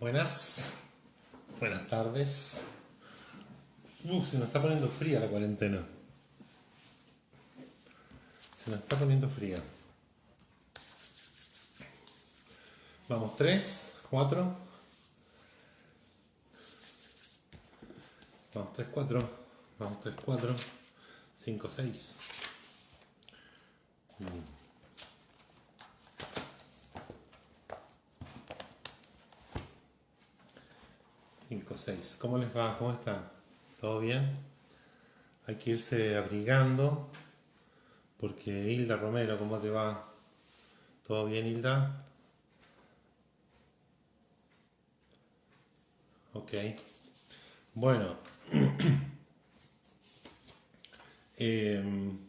Buenas tardes. Se nos está poniendo fría la cuarentena. Se nos está poniendo fría. Vamos, 3, 4. Vamos, 3, 4. Vamos, 3, 4. 5, 6. 5, 6. ¿Cómo les va? ¿Cómo están? ¿Todo bien? Hay que irse abrigando porque Hilda Romero, ¿cómo te va? ¿Todo bien, Hilda? Ok. Bueno, em,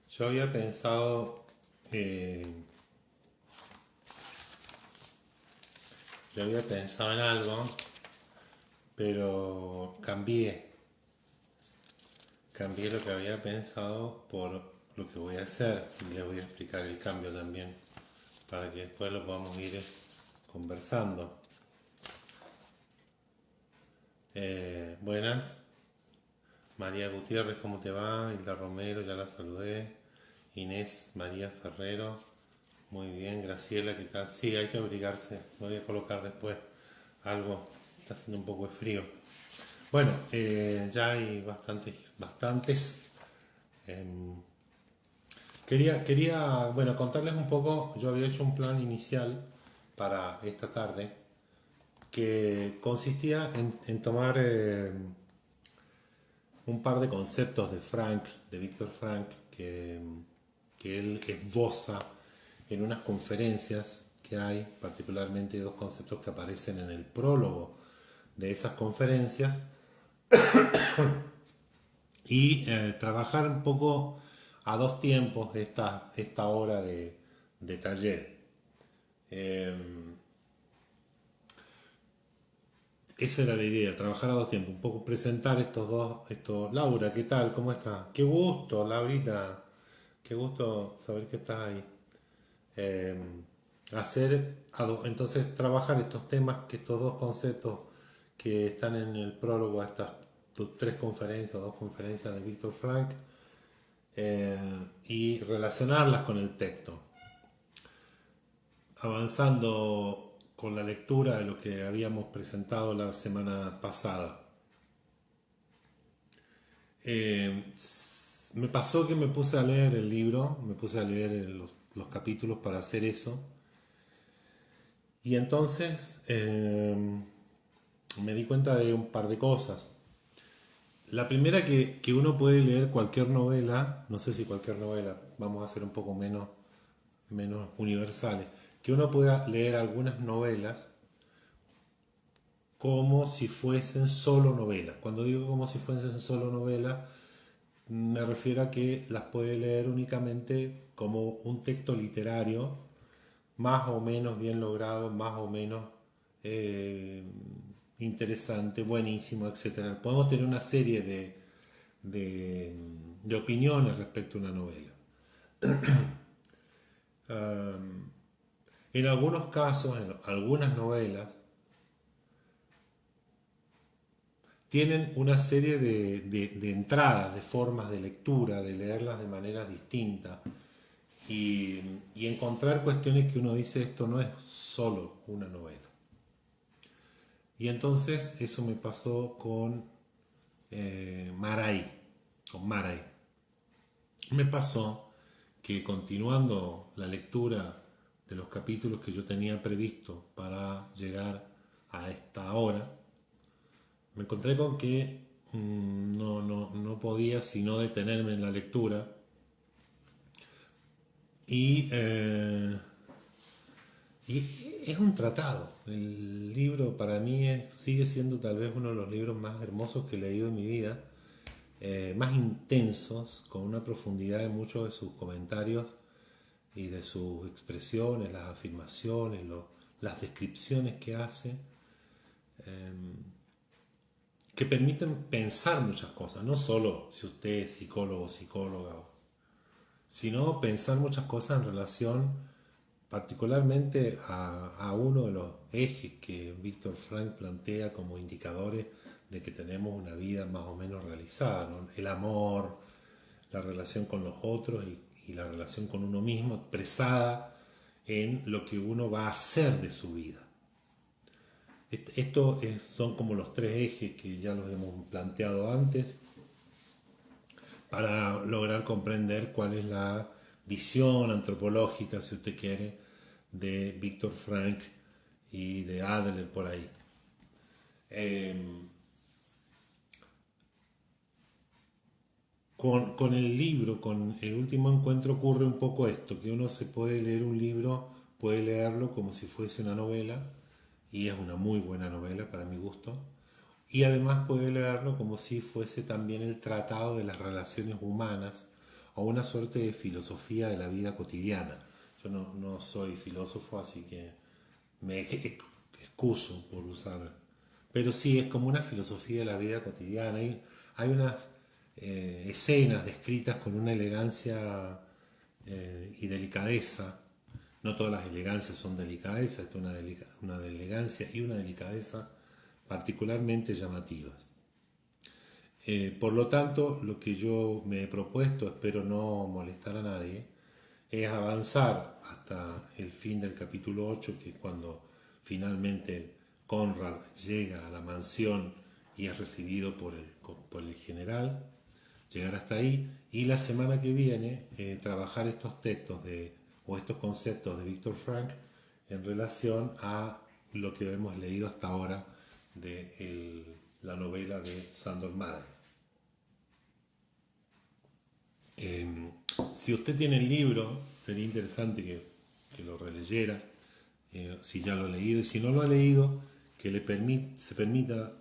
yo había pensado, en algo, pero cambié lo que había pensado por lo que voy a hacer y les voy a explicar el cambio también para que después lo podamos ir conversando. Buenas, María Gutiérrez, ¿cómo te va? Hilda Romero, ya la saludé. Inés María Ferrero, muy bien. Graciela, ¿qué tal? Sí, hay que abrigarse, me voy a colocar después algo, está haciendo un poco de frío. Bueno, ya hay bastantes. em, quería contarles un poco. Yo había hecho un plan inicial para esta tarde que consistía en tomar un par de conceptos de Víctor Frank, que él esboza en unas conferencias que hay, particularmente dos conceptos que aparecen en el prólogo de esas conferencias, y trabajar un poco a dos tiempos esta hora de taller. Eh, Esa era la idea, trabajar a dos tiempos, un poco presentar Laura, ¿qué tal? ¿Cómo está? Qué gusto, Laurita, qué gusto saber que estás ahí. Eh, entonces trabajar estos temas, que estos dos conceptos que están en el prólogo a estas tres conferencias o dos conferencias de Víctor Frank, y relacionarlas con el texto, avanzando con la lectura de lo que habíamos presentado la semana pasada. Me pasó que me puse a leer el libro, me puse a leer los capítulos para hacer eso, y entonces me di cuenta de un par de cosas. La primera, que uno puede leer cualquier novela, no sé si cualquier novela, vamos a ser un poco menos universales, que uno pueda leer algunas novelas como si fuesen solo novelas. Cuando digo como si fuesen solo novelas, me refiero a que las puede leer únicamente como un texto literario, más o menos bien logrado, más o menos eh, interesante, buenísimo, etc. Podemos tener una serie de opiniones respecto a una novela. En algunos casos, en algunas novelas, tienen una serie de entradas, de formas de lectura, de leerlas de manera distinta y encontrar cuestiones que uno dice, esto no es solo una novela. Y entonces eso me pasó con Maray. Me pasó que, continuando la lectura de los capítulos que yo tenía previsto para llegar a esta hora, me encontré con que no podía sino detenerme en la lectura y es un tratado. El libro para mí sigue siendo tal vez uno de los libros más hermosos que he leído en mi vida, más intensos, con una profundidad de muchos de sus comentarios y de sus expresiones, las afirmaciones, las descripciones que hace, que permiten pensar muchas cosas, no solo si usted es psicólogo o psicóloga, sino pensar muchas cosas en relación particularmente a uno ejes que Víctor Frank plantea como indicadores de que tenemos una vida más o menos realizada, ¿no? El amor, la relación con los otros y la relación con uno mismo expresada en lo que uno va a hacer de su vida. Estos son como los tres ejes que ya los hemos planteado antes para lograr comprender cuál es la visión antropológica, si usted quiere, de Víctor Frank y de Adler por ahí. Con el libro, con el último encuentro ocurre un poco esto, que uno se puede leer un libro, puede leerlo como si fuese una novela, y es una muy buena novela para mi gusto, y además puede leerlo como si fuese también el tratado de las relaciones humanas o una suerte de filosofía de la vida cotidiana. Yo no soy filósofo, así que me excuso por usar, pero sí es como una filosofía de la vida cotidiana. Hay unas escenas descritas con una elegancia y delicadeza. No todas las elegancias son delicadeza, esto es una elegancia y una delicadeza particularmente llamativas. Por lo tanto, lo que yo me he propuesto, espero no molestar a nadie, es avanzar hasta el fin del capítulo 8, que es cuando finalmente Conrad llega a la mansión y es recibido por el general, llegar hasta ahí, y la semana que viene trabajar estos textos o estos conceptos de Víctor Frank en relación a lo que hemos leído hasta ahora de la novela de Sándor Márai. Si usted tiene el libro, sería interesante que lo releyera, si ya lo ha leído, y si no lo ha leído, que se permita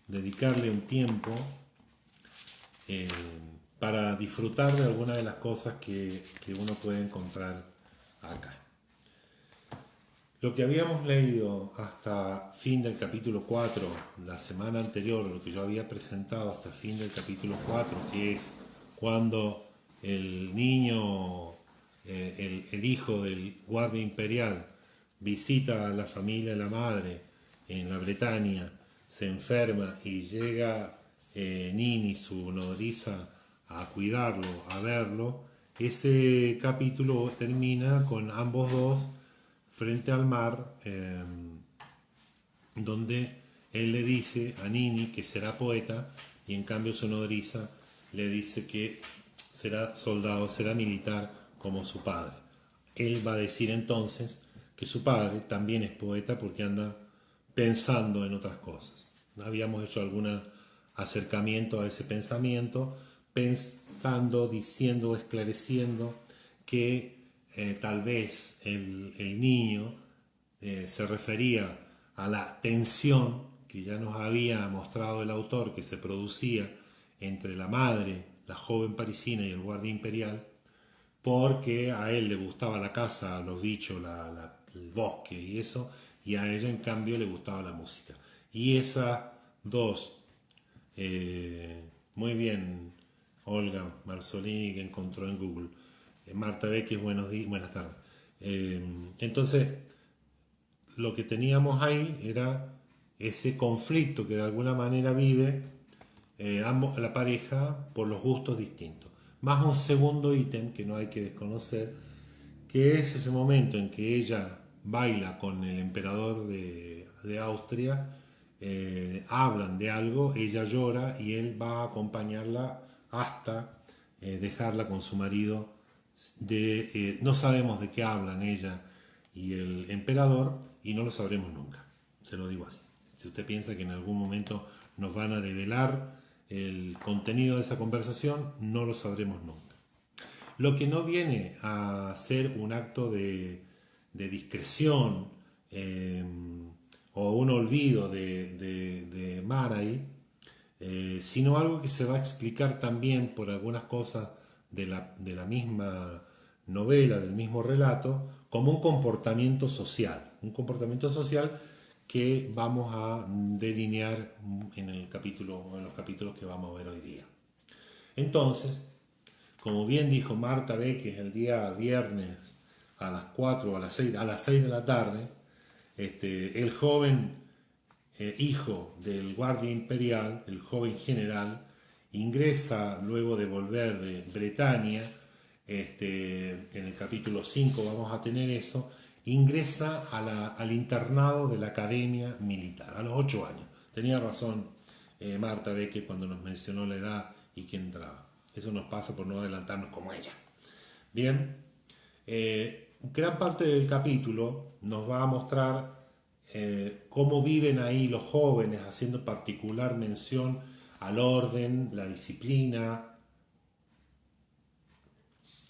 dedicarle un tiempo para disfrutar de algunas de las cosas que uno puede encontrar acá. Lo que habíamos leído hasta fin del capítulo 4, la semana anterior, lo que yo había presentado hasta fin del capítulo 4, que es cuando el niño, el hijo del guardia imperial, visita a la familia de la madre en la Bretaña, se enferma y llega Nini, su nodriza, a cuidarlo, a verlo. Ese capítulo termina con ambos dos frente al mar, donde él le dice a Nini que será poeta y en cambio su nodriza le dice que será soldado, será militar como su padre. Él va a decir entonces que su padre también es poeta porque anda pensando en otras cosas. Habíamos hecho algún acercamiento a ese pensamiento, pensando, diciendo, esclareciendo que tal vez el niño se refería a la tensión que ya nos había mostrado el autor que se producía entre la madre, la joven parisina, y el guardia imperial, porque a él le gustaba la casa, los bichos, el bosque y eso, y a ella en cambio le gustaba la música. Y esas dos, muy bien, Olga Marzolini, que encontró en Google, Marta Beckes, buenas tardes. Entonces, lo que teníamos ahí era ese conflicto que de alguna manera vive la pareja por los gustos distintos. Más un segundo ítem que no hay que desconocer, que es ese momento en que ella baila con el emperador de Austria, hablan de algo, ella llora y él va a acompañarla hasta dejarla con su marido. No sabemos de qué hablan ella y el emperador y no lo sabremos nunca, se lo digo así. Si usted piensa que en algún momento nos van a develar el contenido de esa conversación, no lo sabremos nunca. Lo que no viene a ser un acto de discreción o un olvido de Márai, sino algo que se va a explicar también por algunas cosas de la misma novela, del mismo relato, como un comportamiento social que vamos a delinear en los capítulos que vamos a ver hoy día. Entonces, como bien dijo Marta Beckes el día viernes a las 4 o a las 6 de la tarde, El joven hijo del guardia imperial, el joven general, ingresa luego de volver de Bretaña, en el capítulo 5 vamos a tener eso, ingresa al internado de la Academia Militar a los 8 años. Tenía razón Marta Becker cuando nos mencionó la edad y quién entraba. Eso nos pasa por no adelantarnos como ella. Bien, gran parte del capítulo nos va a mostrar cómo viven ahí los jóvenes, haciendo particular mención al orden, la disciplina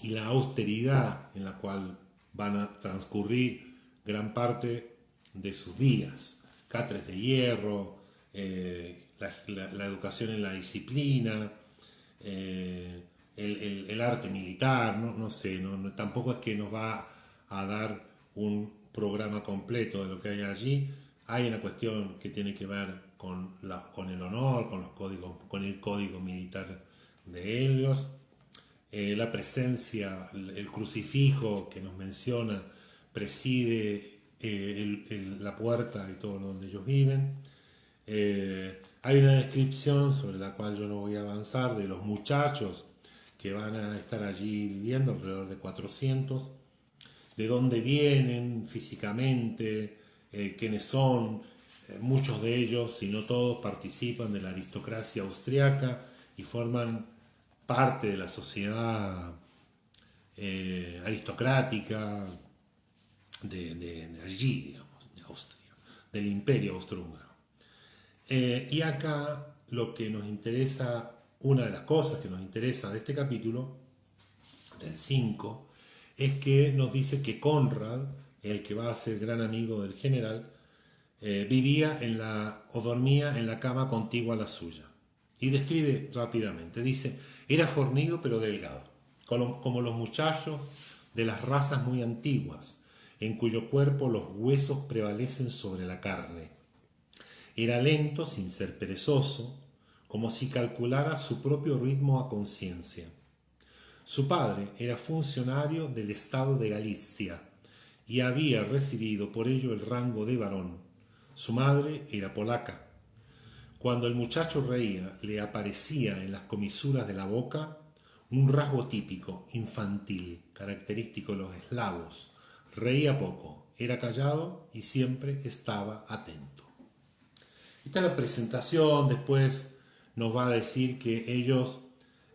y la austeridad en la cual van a transcurrir gran parte de sus días. Catres de hierro, la educación en la disciplina, el arte militar, no sé, tampoco es que nos va a dar un programa completo de lo que hay allí. Hay una cuestión que tiene que ver con el honor, con los códigos, con el código militar de ellos. La presencia, el crucifijo que nos menciona, preside la puerta y todo donde ellos viven. Hay una descripción sobre la cual yo no voy a avanzar de los muchachos que van a estar allí viviendo, alrededor de 400, de dónde vienen físicamente, quiénes son. Muchos de ellos, si no todos, participan de la aristocracia austriaca y forman parte de la sociedad aristocrática de allí, digamos, de Austria, del imperio austrohúngaro. Y acá lo que nos interesa, una de las cosas que nos interesa de este capítulo, del 5, es que nos dice que Conrad, el que va a ser gran amigo del general, vivía o dormía en la cama contigua a la suya. Y describe rápidamente, dice, era fornido pero delgado, como los muchachos de las razas muy antiguas, en cuyo cuerpo los huesos prevalecen sobre la carne. Era lento sin ser perezoso, como si calculara su propio ritmo a conciencia. Su padre era funcionario del estado de Galicia y había recibido por ello el rango de barón. Su madre era polaca. Cuando el muchacho reía, le aparecía en las comisuras de la boca un rasgo típico, infantil, característico de los eslavos. Reía poco, era callado y siempre estaba atento. Esta es la presentación. Después nos va a decir que ellos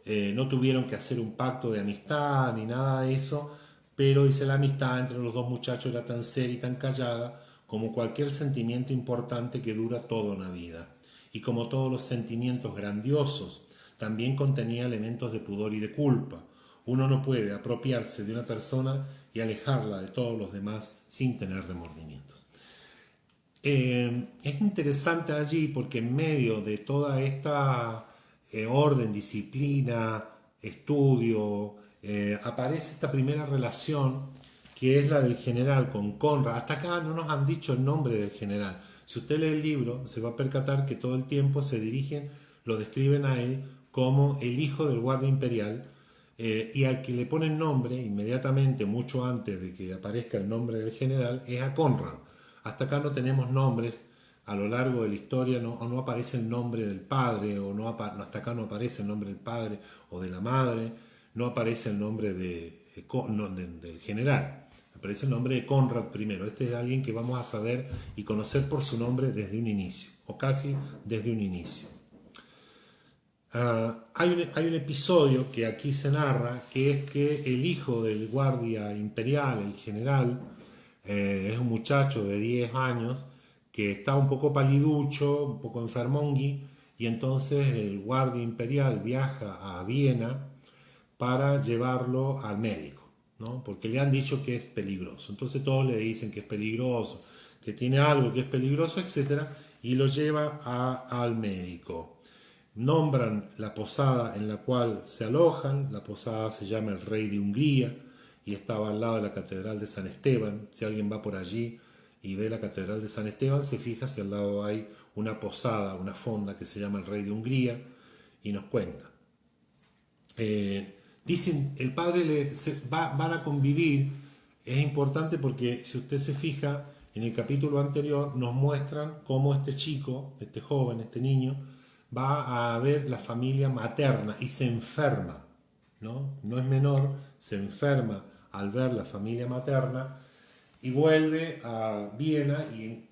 no tuvieron que hacer un pacto de amistad ni nada de eso, pero dice la amistad entre los dos muchachos era tan seria y tan callada como cualquier sentimiento importante que dura toda una vida. Y como todos los sentimientos grandiosos, también contenía elementos de pudor y de culpa. Uno no puede apropiarse de una persona y alejarla de todos los demás sin tener remordimientos. Es interesante allí porque en medio de toda esta orden, disciplina, estudio, aparece esta primera relación que es la del general con Conrad. Hasta acá no nos han dicho el nombre del general. Si usted lee el libro, se va a percatar que todo el tiempo se dirigen, lo describen a él como el hijo del guardia imperial, y al que le ponen nombre inmediatamente, mucho antes de que aparezca el nombre del general, es a Conrad. Hasta acá no tenemos nombres. A lo largo de la historia no aparece el nombre del padre, hasta acá no aparece el nombre del padre o de la madre, no aparece el nombre del general, aparece el nombre de Conrad primero. Este es alguien que vamos a saber y conocer por su nombre desde un inicio, o casi desde un inicio. Hay un episodio que aquí se narra, que es que el hijo del guardia imperial, el general, es un muchacho de 10 años que está un poco paliducho, un poco enfermongui, y entonces el guardia imperial viaja a Viena para llevarlo al médico, ¿no? Porque le han dicho que es peligroso. Entonces todos le dicen que es peligroso, que tiene algo que es peligroso, etc. Y lo lleva al médico. Nombran la posada en la cual se alojan. La posada se llama El Rey de Hungría y estaba al lado de la Catedral de San Esteban. Si alguien va por allí y ve la Catedral de San Esteban, se fija si al lado hay una posada, una fonda que se llama El Rey de Hungría, y nos cuenta. Dicen, el padre van a convivir. Es importante porque si usted se fija, En el capítulo anterior nos muestran cómo este chico, este joven, este niño, va a ver la familia materna y se enferma, ¿no? No es menor, se enferma al ver la familia materna y vuelve a Viena y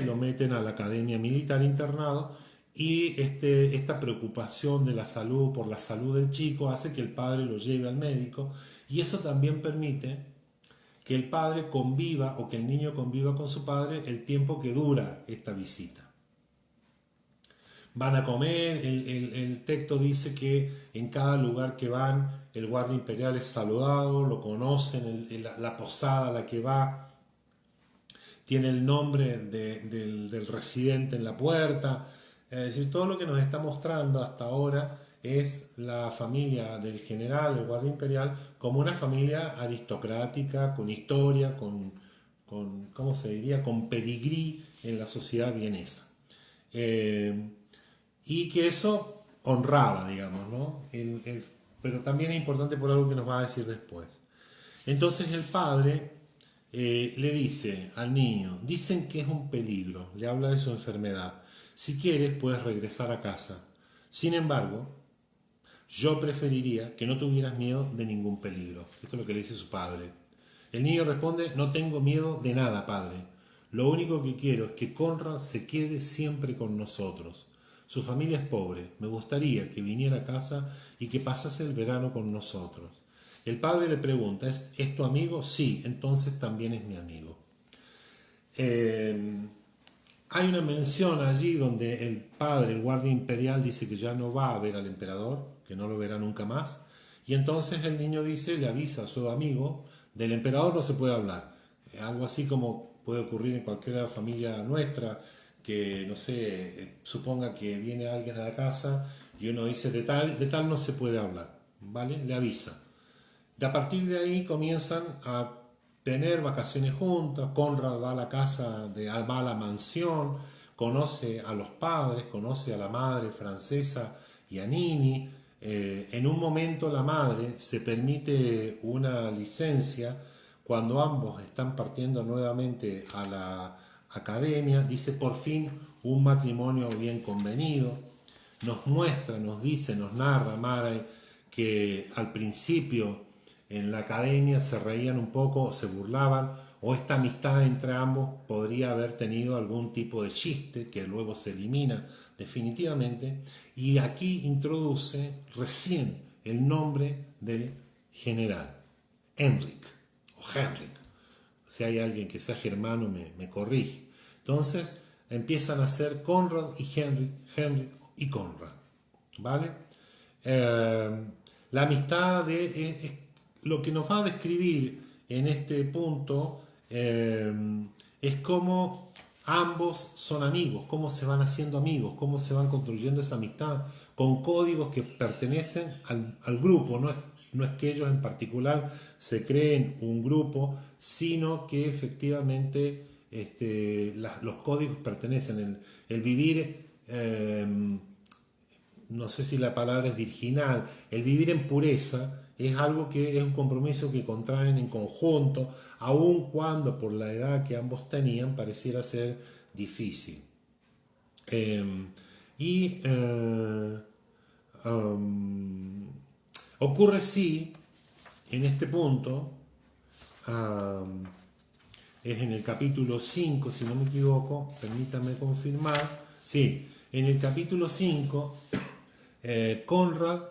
lo meten a la academia militar internado, y esta preocupación de la salud por la salud del chico hace que el padre lo lleve al médico, y eso también permite que el padre conviva o que el niño conviva con su padre el tiempo que dura esta visita. Van a comer, el texto dice que en cada lugar que van el guardia imperial es saludado, lo conocen, la posada a la que va tiene el nombre del residente en la puerta. Es decir, todo lo que nos está mostrando hasta ahora es la familia del general, el guardia imperial, como una familia aristocrática, con historia, con ¿cómo se diría?, con pedigrí en la sociedad vienesa. Y que eso honraba, digamos, ¿no? Pero también es importante por algo que nos va a decir después. Entonces el padre le dice al niño, dicen que es un peligro, le habla de su enfermedad, si quieres puedes regresar a casa. Sin embargo, yo preferiría que no tuvieras miedo de ningún peligro. Esto es lo que le dice su padre. El niño responde, no tengo miedo de nada, padre. Lo único que quiero es que Conrad se quede siempre con nosotros. Su familia es pobre. Me gustaría que viniera a casa y que pasase el verano con nosotros. El padre le pregunta, ¿es tu amigo? Sí, entonces también es mi amigo. Hay una mención allí donde el padre, el guardia imperial, dice que ya no va a ver al emperador, que no lo verá nunca más. Y entonces el niño dice, le avisa a su amigo, del emperador no se puede hablar. Algo así como puede ocurrir en cualquier familia nuestra, que no sé, suponga que viene alguien a la casa y uno dice de tal no se puede hablar, ¿vale? Le avisa. De a partir de ahí comienzan a tener vacaciones juntos. Conrad va a la casa, va a la mansión, conoce a los padres, conoce a la madre francesa y a Nini. En un momento la madre se permite una licencia cuando ambos están partiendo nuevamente a la academia. Dice, por fin un matrimonio bien convenido. Nos muestra, nos dice, nos narra Mara que al principio en la academia se reían un poco, se burlaban, o esta amistad entre ambos podría haber tenido algún tipo de chiste que luego se elimina definitivamente. Y aquí introduce recién el nombre del general, Henrik o Henrik. Si hay alguien que sea germano me corrige. Entonces empiezan a ser Conrad y Henrik y Conrad, ¿vale? La amistad es lo que nos va a describir en este punto, es cómo ambos son amigos, cómo se van haciendo amigos, cómo se van construyendo esa amistad con códigos que pertenecen al grupo. No es que ellos en particular se creen un grupo, sino que efectivamente los códigos pertenecen. El vivir, no sé si la palabra es virginal, el vivir en pureza es algo que es un compromiso que contraen en conjunto, aun cuando por la edad que ambos tenían pareciera ser difícil. Ocurre sí, en este punto, es en el capítulo 5, si no me equivoco, permítanme confirmar, sí, en el capítulo 5, Conrad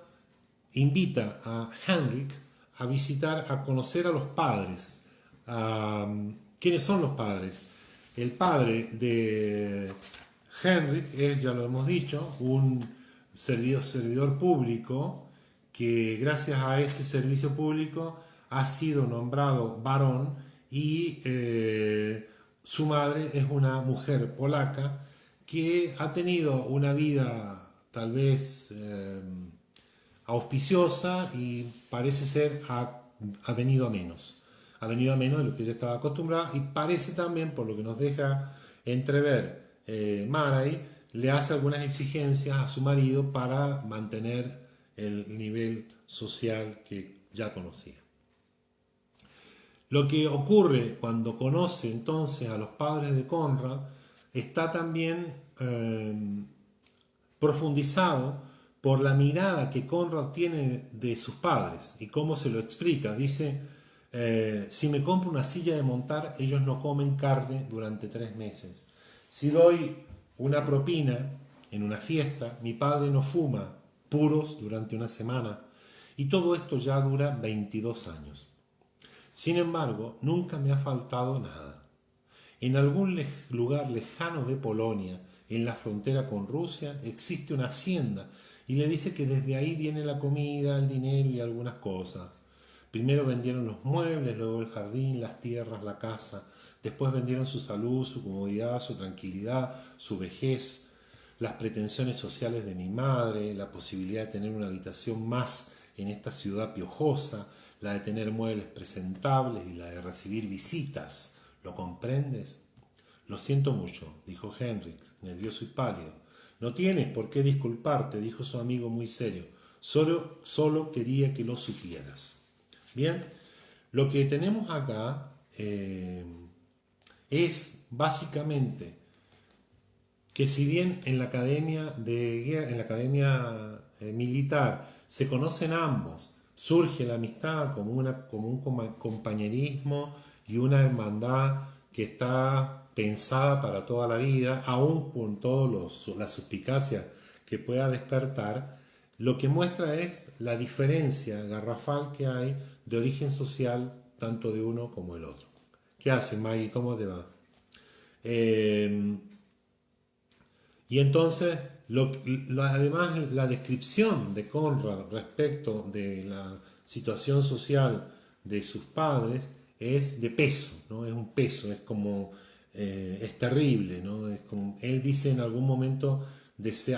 invita a Henrik a visitar, a conocer a los padres. ¿Quiénes son los padres? El padre de Henrik es, ya lo hemos dicho, un servidor público que gracias a ese servicio público ha sido nombrado barón, y su madre es una mujer polaca que ha tenido una vida tal vez auspiciosa, y parece ser ha venido a menos. Ha venido a menos de lo que ella estaba acostumbrada, y parece también, por lo que nos deja entrever Marai, le hace algunas exigencias a su marido para mantener el nivel social que ya conocía. Lo que ocurre cuando conoce entonces a los padres de Conrad está también profundizado por la mirada que Conrad tiene de sus padres y cómo se lo explica. Dice, si me compro una silla de montar, ellos no comen carne durante 3 meses. Si doy una propina en una fiesta, mi padre no fuma puros durante una semana. Y todo esto ya dura 22 años. Sin embargo, nunca me ha faltado nada. En algún lugar lejano de Polonia, en la frontera con Rusia, existe una hacienda y le dice que desde ahí viene la comida, el dinero y algunas cosas. Primero vendieron los muebles, luego el jardín, las tierras, la casa. Después vendieron su salud, su comodidad, su tranquilidad, su vejez, las pretensiones sociales de mi madre, la posibilidad de tener una habitación más en esta ciudad piojosa, la de tener muebles presentables y la de recibir visitas. ¿Lo comprendes? Lo siento mucho, dijo Henrik, nervioso y pálido. No tienes por qué disculparte, dijo su amigo muy serio. Solo quería que lo supieras. Bien, lo que tenemos acá es básicamente que si bien en la academia militar se conocen ambos, surge la amistad como un compañerismo y una hermandad que está pensada para toda la vida, aun con todas las suspicacias que pueda despertar, lo que muestra es la diferencia garrafal que hay de origen social tanto de uno como el otro. ¿Qué haces, Maggie? ¿Cómo te va? Y entonces, además, la descripción de Conrad respecto de la situación social de sus padres es de peso, ¿no? Es un peso, es como, es terrible, ¿no? Es como, él dice en algún momento,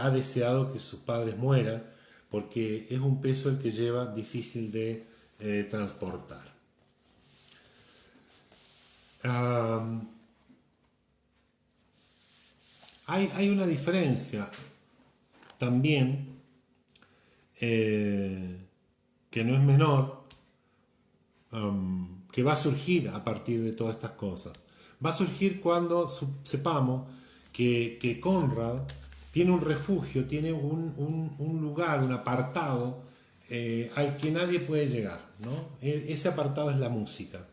ha deseado que sus padres mueran, porque es un peso el que lleva difícil de transportar. Hay una diferencia también que no es menor, que va a surgir a partir de todas estas cosas. Va a surgir cuando sepamos que Conrad tiene un refugio, tiene un lugar, un apartado al que nadie puede llegar, ¿no? Ese apartado es la música.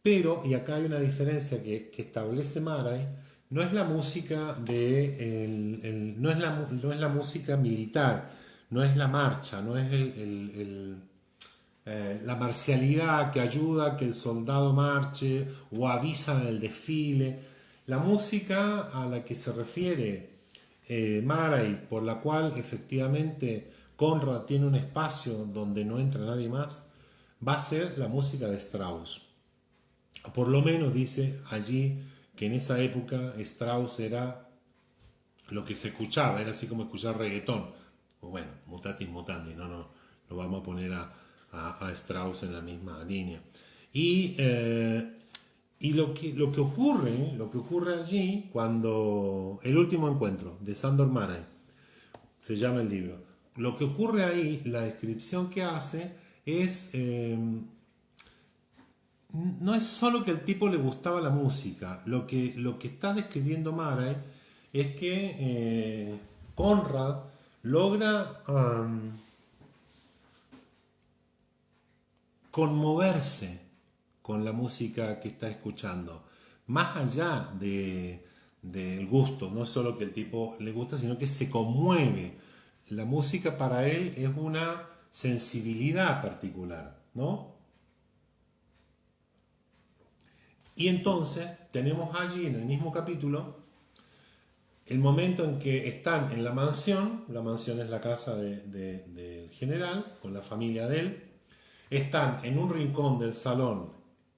Pero, y acá hay una diferencia que establece Murray, no es la música no es la música militar, no es la marcha, no es la marcialidad que ayuda a que el soldado marche o avisa del desfile. La música a la que se refiere Murray, por la cual efectivamente Conrad tiene un espacio donde no entra nadie más, va a ser la música de Strauss. Por lo menos dice allí que en esa época Strauss era lo que se escuchaba, era así como escuchar reggaetón. Bueno, mutatis mutandis, no vamos a poner a Strauss en la misma línea. Y lo que ocurre allí cuando el último encuentro de Sándor Márai, se llama el libro, lo que ocurre ahí, la descripción que hace es no es solo que al tipo le gustaba la música, lo que está describiendo Murray es que Conrad logra conmoverse con la música que está escuchando, más allá del gusto, no solo que el tipo le gusta, sino que se conmueve. La música para él es una sensibilidad particular, ¿no? Y entonces tenemos allí en el mismo capítulo el momento en que están en la mansión es la casa del general, con la familia de él, están en un rincón del salón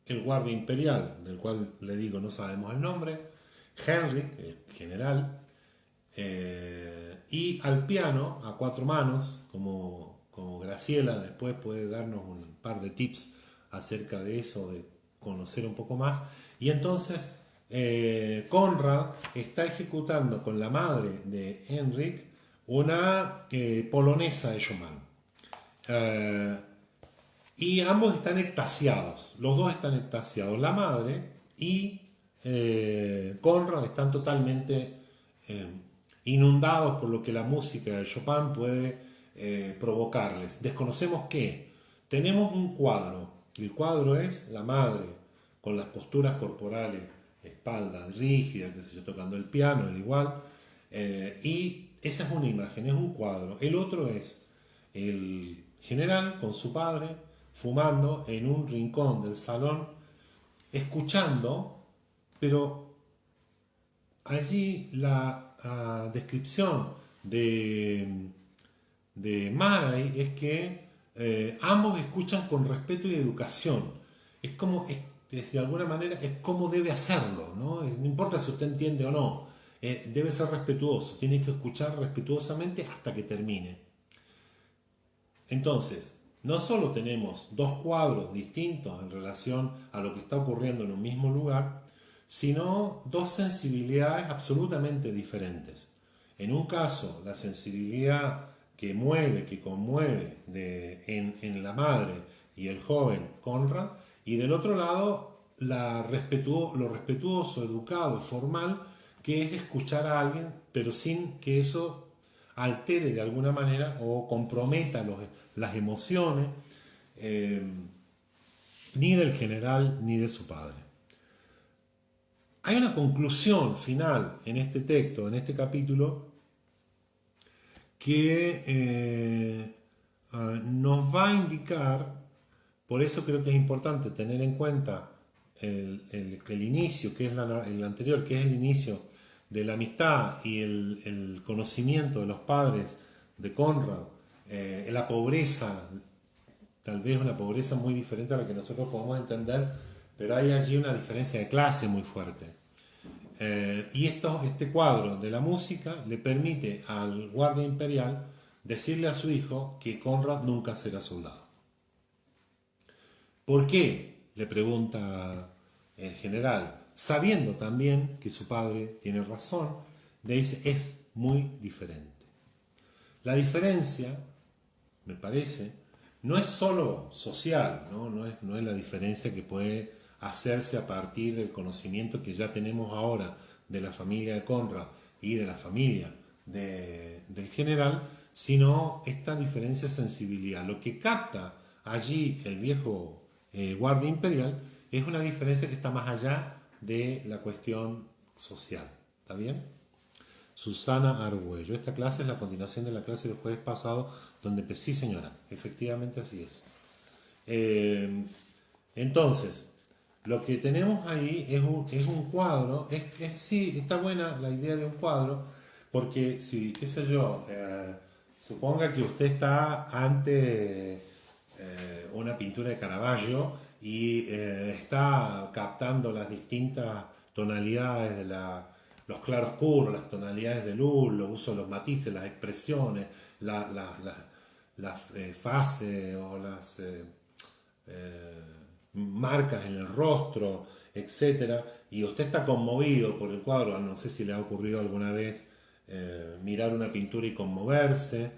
el guardia imperial, del cual le digo no sabemos el nombre, Henrik, el general, y al piano, a 4 manos, como Graciela después puede darnos un par de tips acerca de eso, de conocer un poco más. Y entonces Conrad está ejecutando con la madre de Henrik una polonesa de Schumann. y ambos están extasiados, los dos están extasiados, la madre y Conrad están totalmente inundados por lo que la música de Chopin puede provocarles. Desconocemos qué. Tenemos un cuadro. El cuadro es la madre con las posturas corporales, espalda rígida, que se yo, tocando el piano, el igual. Y esa es una imagen, es un cuadro. El otro es el general con su padre fumando en un rincón del salón, escuchando, pero allí la descripción de Maray es que ambos escuchan con respeto y educación. Es como, de alguna manera, es como debe hacerlo, ¿no? No importa si usted entiende o no, debe ser respetuoso, tiene que escuchar respetuosamente hasta que termine. Entonces, no solo tenemos dos cuadros distintos en relación a lo que está ocurriendo en un mismo lugar, sino dos sensibilidades absolutamente diferentes. En un caso, la sensibilidad que mueve, que conmueve en la madre y el joven Conrad, y del otro lado lo respetuoso, educado, formal, que es escuchar a alguien, pero sin que eso altere de alguna manera o comprometa las emociones ni del general ni de su padre. Hay una conclusión final en este texto, en este capítulo, que nos va a indicar, por eso creo que es importante tener en cuenta el inicio, que es el anterior, que es el inicio de la amistad y el conocimiento de los padres de Conrad, la pobreza, tal vez una pobreza muy diferente a la que nosotros podemos entender, pero hay allí una diferencia de clase muy fuerte. Y este cuadro de la música le permite al guardia imperial decirle a su hijo que Conrad nunca será soldado. ¿Por qué?, le pregunta el general, sabiendo también que su padre tiene razón. Le dice, es muy diferente. La diferencia, me parece, no es solo social, no es la diferencia que puede hacerse a partir del conocimiento que ya tenemos ahora de la familia de Conrad y de la familia del general, sino esta diferencia de sensibilidad. Lo que capta allí el viejo guardia imperial es una diferencia que está más allá de la cuestión social. ¿Está bien? Susana Argüello. Esta clase es la continuación de la clase del jueves pasado, donde sí, señora, efectivamente así es. Entonces, lo que tenemos ahí es un cuadro. Sí, está buena la idea de un cuadro, porque si, qué sé yo, suponga que usted está ante una pintura de Caravaggio y está captando las distintas tonalidades de los claroscuros, las tonalidades de luz, los usos, los matices, las expresiones, las fases o las marcas en el rostro, etcétera, y usted está conmovido por el cuadro. No sé si le ha ocurrido alguna vez mirar una pintura y conmoverse.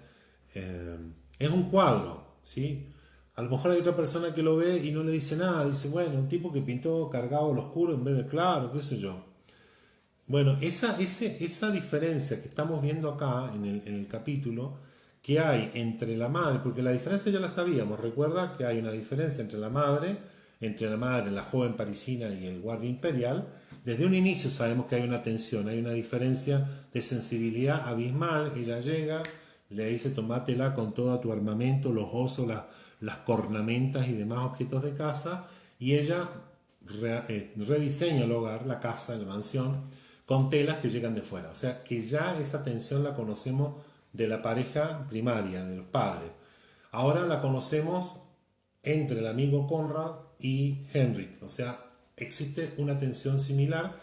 Es un cuadro, ¿sí? A lo mejor hay otra persona que lo ve y no le dice nada, dice, bueno, un tipo que pintó cargado al oscuro en vez de claro, qué sé yo. Bueno, esa diferencia que estamos viendo acá en el capítulo, que hay entre la madre, porque la diferencia ya la sabíamos, recuerda que hay una diferencia entre la madre, la joven parisina y el guardia imperial. Desde un inicio sabemos que hay una tensión, hay una diferencia de sensibilidad abismal. Ella llega, le dice, tomátela con todo tu armamento, los osos, las cornamentas y demás objetos de casa, y ella rediseña el hogar, la casa, la mansión, con telas que llegan de fuera. O sea que ya esa tensión la conocemos de la pareja primaria, de los padres. Ahora la conocemos entre el amigo Conrad y Henrik. O sea, existe una tensión similar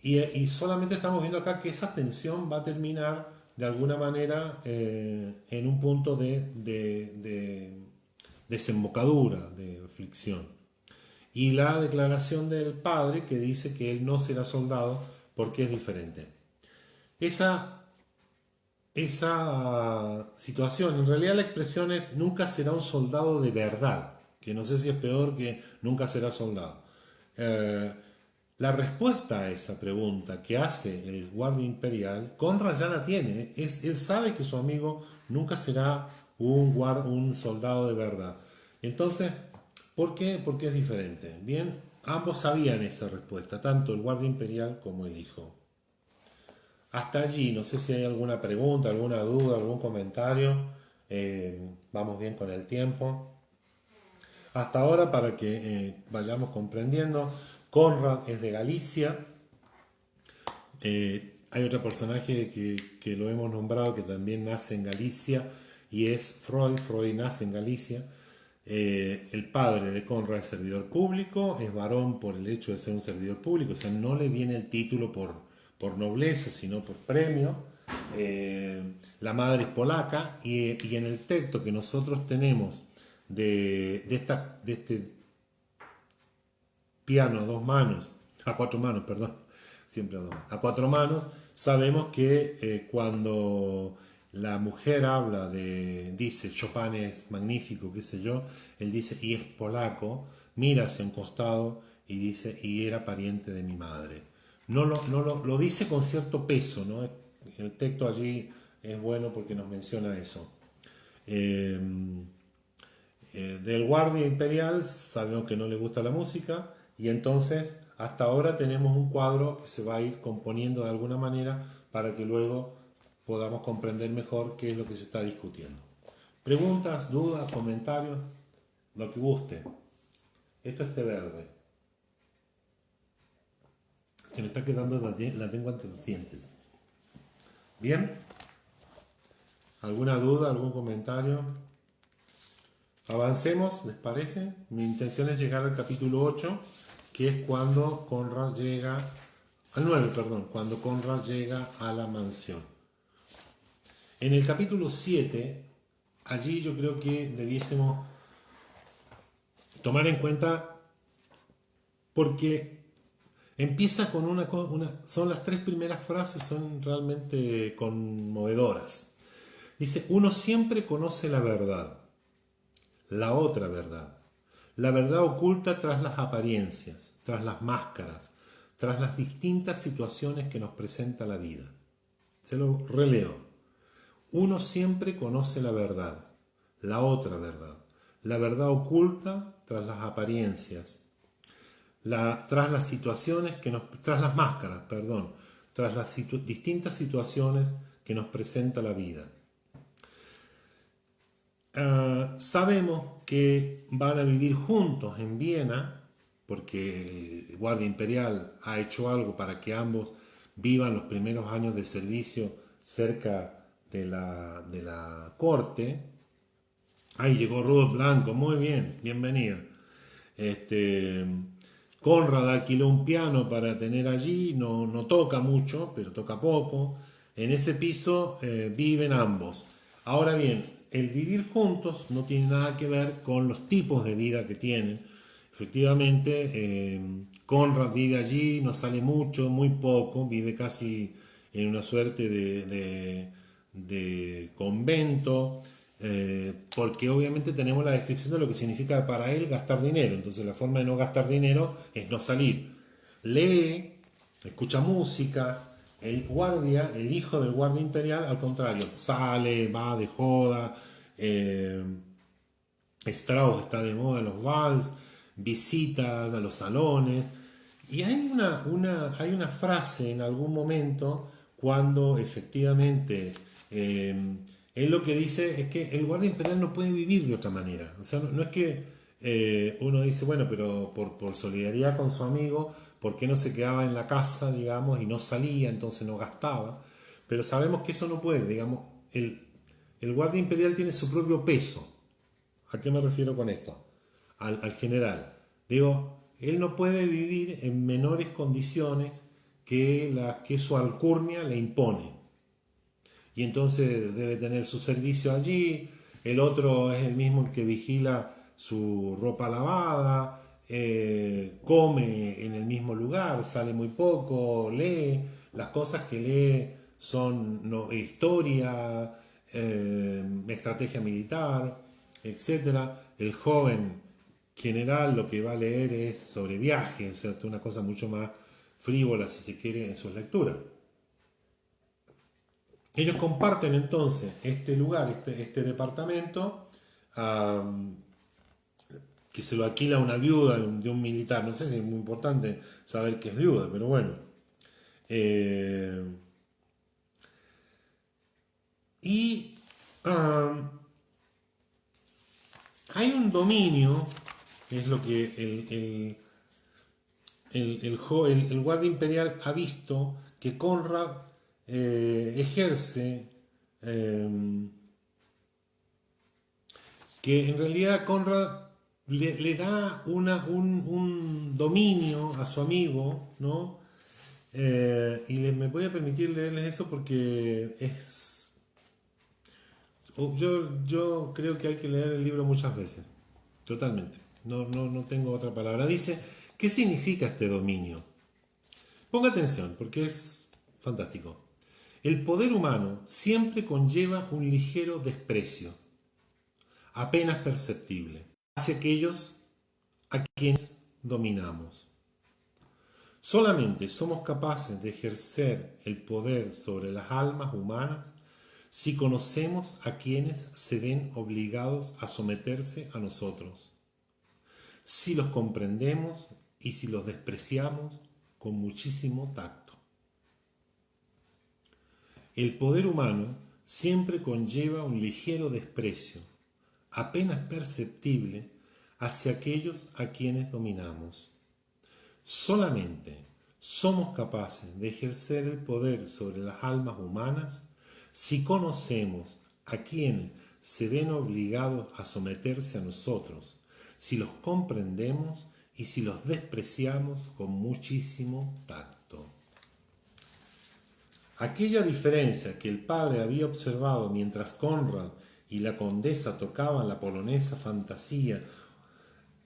y solamente estamos viendo acá que esa tensión va a terminar de alguna manera en un punto de desembocadura, de aflicción. Y la declaración del padre que dice que él no será soldado porque es diferente. Esa situación, en realidad la expresión es nunca será un soldado de verdad, que no sé si es peor que nunca será soldado. La respuesta a esa pregunta que hace el guardia imperial, Conrad ya la tiene. Él sabe que su amigo nunca será un soldado de verdad. Entonces, ¿por qué? Porque es diferente. Bien, ambos sabían esa respuesta, tanto el guardia imperial como el hijo. Hasta allí, no sé si hay alguna pregunta, alguna duda, algún comentario. Vamos bien con el tiempo. Hasta ahora, para que vayamos comprendiendo, Conrad es de Galicia. Hay otro personaje que lo hemos nombrado que también nace en Galicia y es Freud. Freud nace en Galicia. El padre de Conrad es servidor público, es varón por el hecho de ser un servidor público, o sea, no le viene el título por nobleza, sino por premio. La madre es polaca y en el texto que nosotros tenemos de este piano a cuatro manos, perdón, siempre a dos manos, a cuatro manos, sabemos que cuando la mujer habla dice Chopin es magnífico, qué sé yo, él dice, y es polaco, mira hacia un costado y dice, y era pariente de mi madre. No lo dice con cierto peso, ¿no? El texto allí es bueno porque nos menciona eso. Del guardia imperial sabemos que no le gusta la música y entonces hasta ahora tenemos un cuadro que se va a ir componiendo de alguna manera para que luego podamos comprender mejor qué es lo que se está discutiendo. Preguntas, dudas, comentarios, lo que guste. Esto es té verde. Se me está quedando la lengua entre los dientes. ¿Bien? ¿Alguna duda, algún comentario? Avancemos, ¿les parece? Mi intención es llegar al capítulo 8, que es cuando Conrad llega, al 9, perdón, cuando Conrad llega a la mansión. En el capítulo 7, allí yo creo que debiésemos tomar en cuenta, porque empieza con son las tres primeras frases, son realmente conmovedoras. Dice, uno siempre conoce la verdad. La otra verdad. La verdad oculta tras las apariencias, tras las máscaras, tras las distintas situaciones que nos presenta la vida. Se lo releo. Uno siempre conoce la verdad, la otra verdad. La verdad oculta tras las apariencias, tras las situaciones tras las máscaras, perdón, tras las distintas situaciones que nos presenta la vida. Sabemos que van a vivir juntos en Viena, porque el guardia imperial ha hecho algo para que ambos vivan los primeros años de servicio cerca de la corte. Ahí llegó Rudolf Blanco, muy bien, bienvenido. Conrad alquiló un piano para tener allí, no toca mucho, pero toca poco. En ese piso viven ambos. Ahora bien, el vivir juntos no tiene nada que ver con los tipos de vida que tienen. Efectivamente, Conrad vive allí, no sale mucho, muy poco, vive casi en una suerte de convento, porque obviamente tenemos la descripción de lo que significa para él gastar dinero. Entonces la forma de no gastar dinero es no salir. Lee, escucha música. El guardia, el hijo del guardia imperial, al contrario, sale, va de joda. Strauss está de moda en los vals, visitas a los salones. Y hay una frase en algún momento cuando efectivamente él lo que dice es que el guardia imperial no puede vivir de otra manera. O sea, no es que uno dice, bueno, pero por solidaridad con su amigo, ¿por qué no se quedaba en la casa, digamos, y no salía, entonces no gastaba? Pero sabemos que eso no puede, digamos, el guardia imperial tiene su propio peso. ¿A qué me refiero con esto? Al general. Digo, él no puede vivir en menores condiciones que su alcurnia le impone. Y entonces debe tener su servicio allí. El otro es el mismo el que vigila su ropa lavada, come en el mismo lugar, sale muy poco, lee. Las cosas que lee son historia, estrategia militar, etcétera. El joven general lo que va a leer es sobre viajes, o sea, una cosa mucho más frívola, si se quiere, en sus lecturas. Ellos comparten entonces este lugar, este departamento, que se lo alquila una viuda de un militar. No sé si es muy importante saber que es viuda, pero bueno. Y hay un dominio, que es lo que el guardia imperial ha visto que Conrad ejerce, que en realidad Conrad le da un dominio a su amigo, ¿no? Me voy a permitir leerles eso porque yo creo que hay que leer el libro muchas veces, totalmente. No tengo otra palabra. Dice, ¿qué significa este dominio? Ponga atención, porque es fantástico. El poder humano siempre conlleva un ligero desprecio, apenas perceptible, hacia aquellos a quienes dominamos. Solamente somos capaces de ejercer el poder sobre las almas humanas si conocemos a quienes se ven obligados a someterse a nosotros, si los comprendemos y si los despreciamos con muchísimo tacto. El poder humano siempre conlleva un ligero desprecio, apenas perceptible, hacia aquellos a quienes dominamos. Solamente somos capaces de ejercer el poder sobre las almas humanas si conocemos a quienes se ven obligados a someterse a nosotros, si los comprendemos y si los despreciamos con muchísimo tacto. Aquella diferencia que el padre había observado mientras Conrad y la condesa tocaban la polonesa fantasía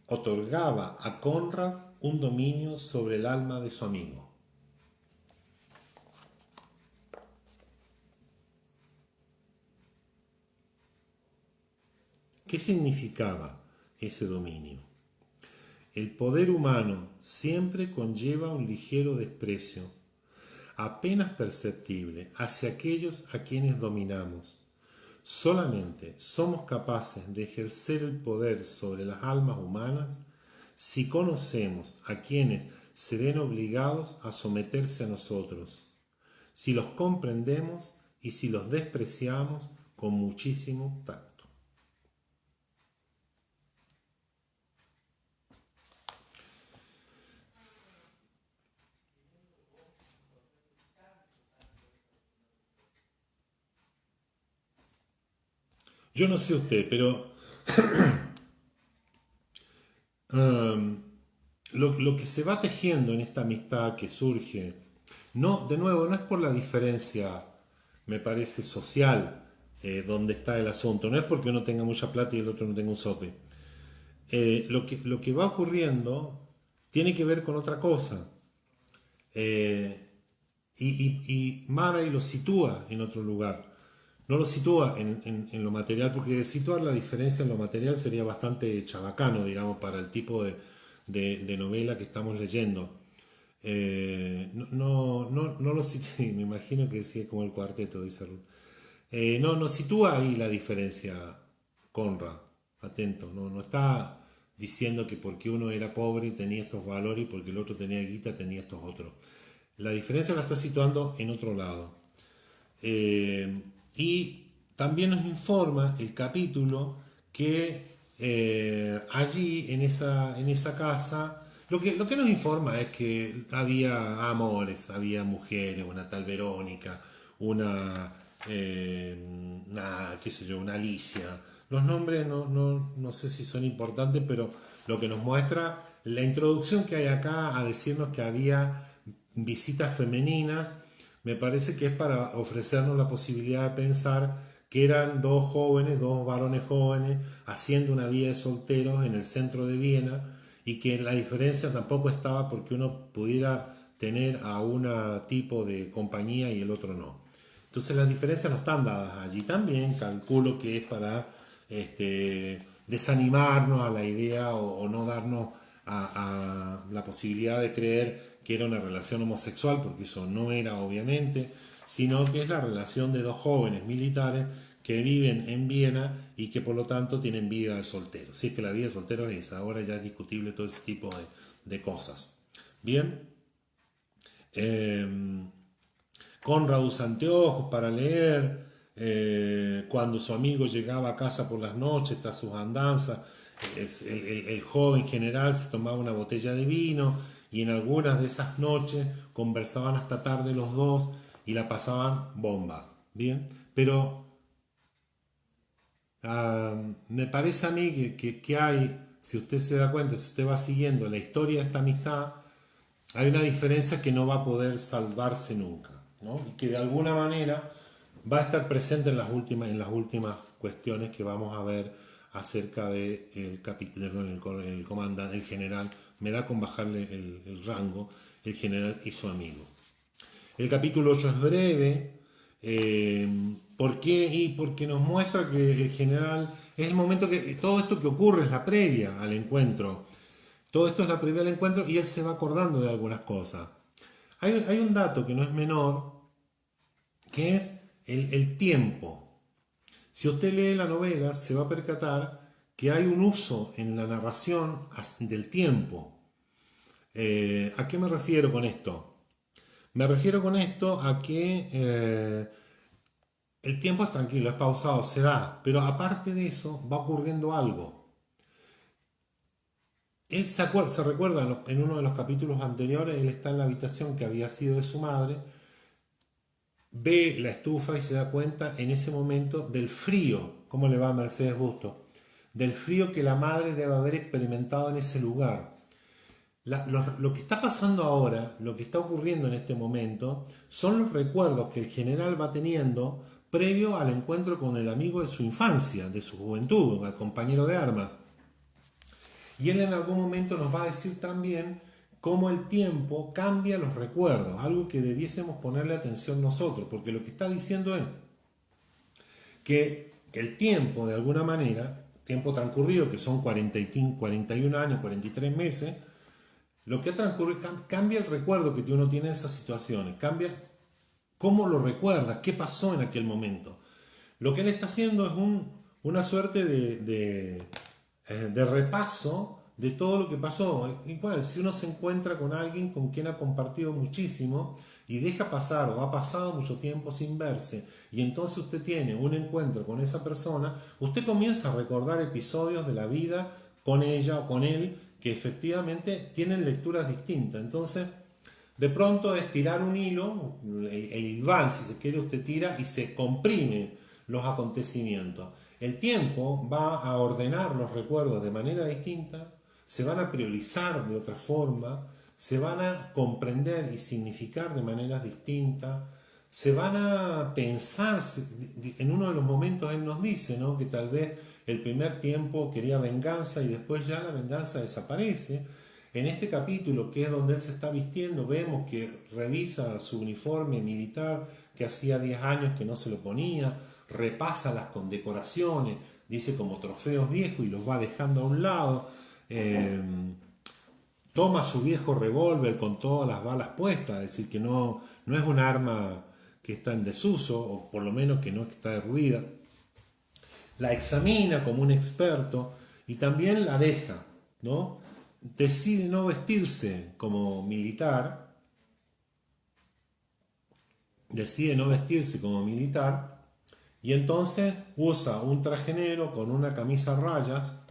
otorgaba a Conrad un dominio sobre el alma de su amigo. ¿Qué significaba ese dominio? El poder humano siempre conlleva un ligero desprecio, apenas perceptible, hacia aquellos a quienes dominamos. Solamente somos capaces de ejercer el poder sobre las almas humanas si conocemos a quienes se ven obligados a someterse a nosotros, si los comprendemos y si los despreciamos con muchísimo tacto. Yo no sé usted, pero lo que se va tejiendo en esta amistad que surge, no, de nuevo, no es por la diferencia, me parece, social, donde está el asunto, no es porque uno tenga mucha plata y el otro no tenga un sope. Lo que va ocurriendo tiene que ver con otra cosa. Y Murray lo sitúa en otro lugar. No lo sitúa en lo material, porque situar la diferencia en lo material sería bastante chabacano, digamos, para el tipo de novela que estamos leyendo. No lo sitúa, me imagino que sí, es como el cuarteto, dice Ruth. No sitúa ahí la diferencia, Conrad, atento, no está diciendo que porque uno era pobre tenía estos valores y porque el otro tenía guita tenía estos otros. La diferencia la está situando en otro lado. Y también nos informa el capítulo que allí en esa casa lo que nos informa es que había amores, había mujeres, una tal Verónica, qué sé yo, una Alicia. Los nombres no sé si son importantes, pero lo que nos muestra la introducción que hay acá a decirnos que había visitas femeninas, me parece que es para ofrecernos la posibilidad de pensar que eran dos varones jóvenes, haciendo una vida de solteros en el centro de Viena, y que la diferencia tampoco estaba porque uno pudiera tener a un tipo de compañía y el otro no. Entonces las diferencias no están dadas allí. También calculo que es para desanimarnos a la idea o no darnos a la posibilidad de creer que era una relación homosexual, porque eso no era obviamente, sino que es la relación de dos jóvenes militares que viven en Viena y que por lo tanto tienen vida de soltero. Si es que la vida de soltero es esa, ahora ya es discutible todo ese tipo de cosas. Bien, Conrad usa anteojos para leer, cuando su amigo llegaba a casa por las noches tras sus andanzas, el joven general se tomaba una botella de vino y en algunas de esas noches conversaban hasta tarde los dos y la pasaban bomba. Bien, pero me parece a mí que hay, si usted se da cuenta, si usted va siguiendo la historia de esta amistad, hay una diferencia que no va a poder salvarse nunca, ¿no? Y que de alguna manera va a estar presente en las últimas cuestiones que vamos a ver acerca del capítulo, el comandante, el general, me da con bajarle el rango, el general y su amigo. El capítulo 8 es breve. ¿Por qué? Y porque nos muestra que el general es el momento que todo esto que ocurre es la previa al encuentro. Todo esto es la previa al encuentro y él se va acordando de algunas cosas. Hay un dato que no es menor, que es el tiempo. Si usted lee la novela, se va a percatar que hay un uso en la narración del tiempo. ¿A qué me refiero con esto? Me refiero con esto a que el tiempo es tranquilo, es pausado, se da, pero aparte de eso va ocurriendo algo. Él se recuerda en uno de los capítulos anteriores, él está en la habitación que había sido de su madre, ve la estufa y se da cuenta en ese momento del frío, ¿cómo le va a Mercedes Busto? Del frío que la madre debe haber experimentado en ese lugar. Lo que está pasando ahora, lo que está ocurriendo en este momento, son los recuerdos que el general va teniendo previo al encuentro con el amigo de su infancia, de su juventud, al compañero de armas. Y él en algún momento nos va a decir también cómo el tiempo cambia los recuerdos, algo que debiésemos ponerle atención nosotros, porque lo que está diciendo es que el tiempo, de alguna manera, tiempo transcurrido, que son 41 años, 43 meses, lo que ha transcurrido cambia el recuerdo que uno tiene de esas situaciones, cambia cómo lo recuerdas, qué pasó en aquel momento. Lo que él está haciendo es una suerte de repaso de todo lo que pasó. Igual, si uno se encuentra con alguien con quien ha compartido muchísimo y deja pasar o ha pasado mucho tiempo sin verse y entonces usted tiene un encuentro con esa persona, usted comienza a recordar episodios de la vida con ella o con él que efectivamente tienen lecturas distintas. Entonces, de pronto es tirar un hilo, el hilván, si se quiere, usted tira y se comprime los acontecimientos. El tiempo va a ordenar los recuerdos de manera distinta, se van a priorizar de otra forma, se van a comprender y significar de maneras distintas, se van a pensar. En uno de los momentos él nos dice, ¿no?, que tal vez el primer tiempo quería venganza y después ya la venganza desaparece. En este capítulo, que es donde él se está vistiendo, vemos que revisa su uniforme militar, que hacía 10 años que no se lo ponía, repasa las condecoraciones, dice como trofeos viejos y los va dejando a un lado, toma su viejo revólver con todas las balas puestas, es decir, que no es un arma que está en desuso, o por lo menos que no está derruida, la examina como un experto y también la deja, ¿no? Decide no vestirse como militar, y entonces usa un traje negro con una camisa a rayas,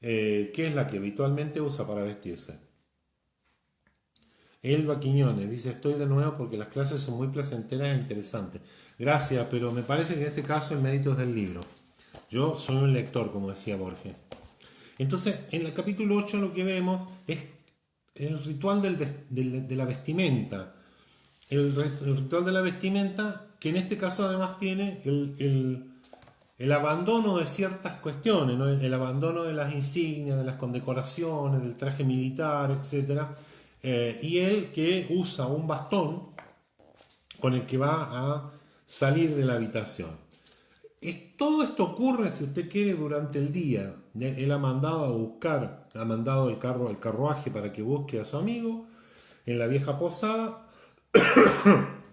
que es la que habitualmente usa para vestirse. Elba Quiñones dice: estoy de nuevo porque las clases son muy placenteras e interesantes. Gracias, pero me parece que en este caso el mérito es del libro. Yo soy un lector, como decía Borges. Entonces, en el capítulo 8 lo que vemos es el ritual de la vestimenta. El ritual de la vestimenta, que en este caso además tiene el abandono de ciertas cuestiones, ¿no? El abandono de las insignias, de las condecoraciones, del traje militar, etc. Y él que usa un bastón con el que va a salir de la habitación. Todo esto ocurre, si usted quiere, durante el día. Él ha mandado a buscar, ha mandado el carruaje para que busque a su amigo en la vieja posada,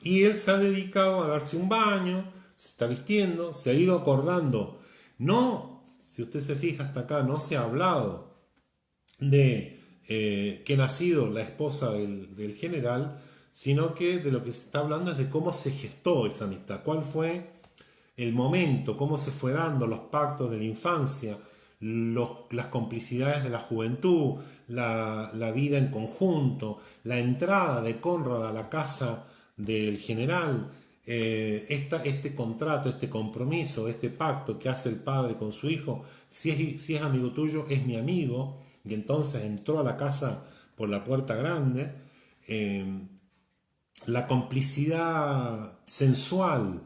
y él se ha dedicado a darse un baño, se está vistiendo, se ha ido acordando. No, si usted se fija hasta acá, no se ha hablado de que ha nacido la esposa del general, sino que de lo que se está hablando es de cómo se gestó esa amistad, cuál fue el momento, cómo se fue dando los pactos de la infancia, las complicidades de la juventud, la vida en conjunto, la entrada de Conrad a la casa del general, este contrato, este compromiso, este pacto que hace el padre con su hijo. Si es amigo tuyo, es mi amigo, y entonces entró a la casa por la puerta grande. La complicidad sensual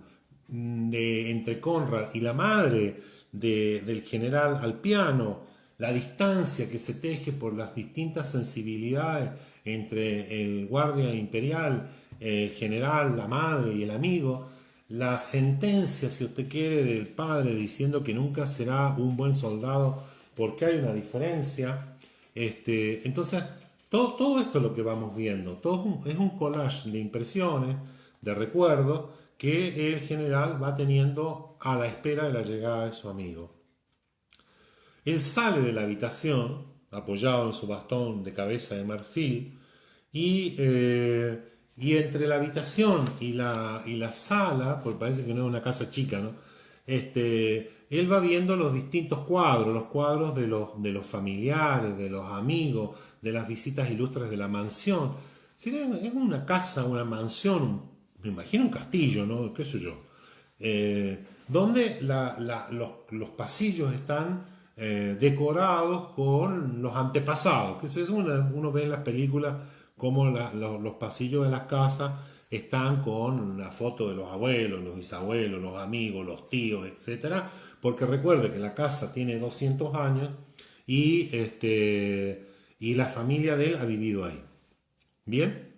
entre Conrad y la madre del general al piano, la distancia que se teje por las distintas sensibilidades entre el guardia imperial, el general, la madre y el amigo, la sentencia, si usted quiere, del padre diciendo que nunca será un buen soldado porque hay una diferencia. Entonces, todo esto es lo que vamos viendo, es un collage de impresiones, de recuerdos, que el general va teniendo a la espera de la llegada de su amigo. Él sale de la habitación, apoyado en su bastón de cabeza de marfil, y entre la habitación y la sala, porque parece que no es una casa chica, ¿no? Él va viendo los distintos cuadros, los cuadros de los familiares, de los amigos, de las visitas ilustres de la mansión. Es una casa, una mansión, me imagino un castillo, ¿no? ¿Qué sé yo? Donde los pasillos están decorados con los antepasados, que eso uno ve en las películas como los pasillos de las casas están con la foto de los abuelos, los bisabuelos, los amigos, los tíos, etc. Porque recuerde que la casa tiene 200 años y la familia de él ha vivido ahí. Bien.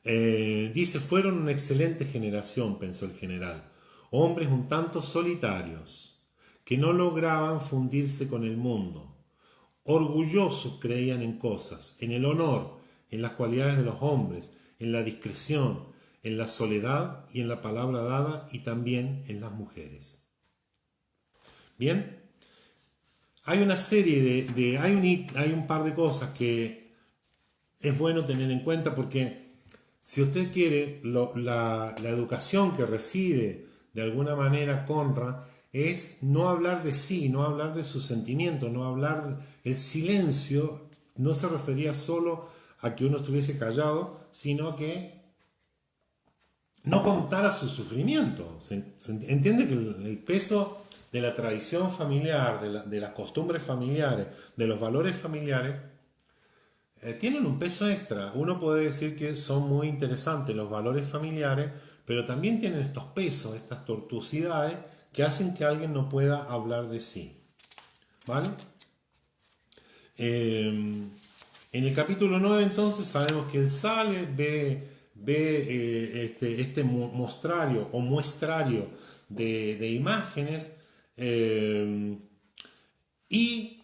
Dice, fueron una excelente generación, pensó el general, hombres un tanto solitarios, que no lograban fundirse con el mundo. Orgullosos creían en cosas, en el honor, en las cualidades de los hombres, en la discreción, en la soledad y en la palabra dada, y también en las mujeres. Bien, hay una serie hay un par de cosas que es bueno tener en cuenta, porque si usted quiere, la educación que recibe de alguna manera Conrad es no hablar de sí, no hablar de sus sentimientos, no hablar. El silencio no se refería solo a que uno estuviese callado, sino que no contara su sufrimiento. ¿Se entiende que el peso de la tradición familiar, de las costumbres familiares, de los valores familiares, tienen un peso extra? Uno puede decir que son muy interesantes los valores familiares, pero también tienen estos pesos, estas tortuosidades que hacen que alguien no pueda hablar de sí. ¿Vale? En el capítulo 9 entonces sabemos que él sale, ve este mostrario o muestrario de imágenes, y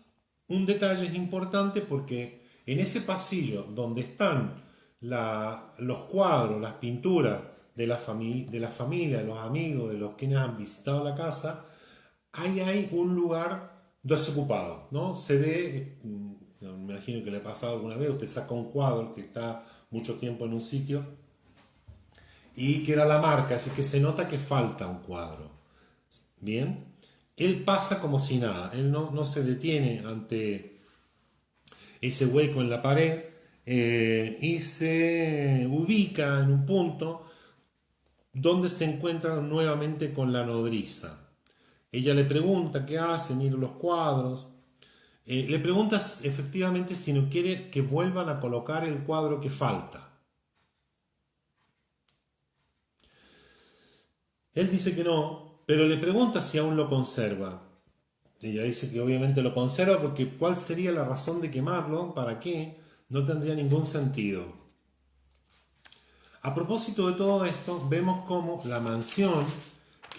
un detalle es importante porque en ese pasillo donde están los cuadros, las pinturas de la familia, de los amigos, de los que han visitado la casa, hay un lugar desocupado, ¿no? Se ve, me imagino que le ha pasado alguna vez, usted saca un cuadro que está mucho tiempo en un sitio y queda la marca, así que se nota que falta un cuadro. Bien, él pasa como si nada, él no se detiene ante ese hueco en la pared, y se ubica en un punto donde se encuentra nuevamente con la nodriza. Ella le pregunta qué hace, mira los cuadros. Le pregunta efectivamente si no quiere que vuelvan a colocar el cuadro que falta. Él dice que no, pero le pregunta si aún lo conserva. Ella dice que obviamente lo conserva, porque ¿cuál sería la razón de quemarlo? ¿Para qué? No tendría ningún sentido. A propósito de todo esto, vemos cómo la mansión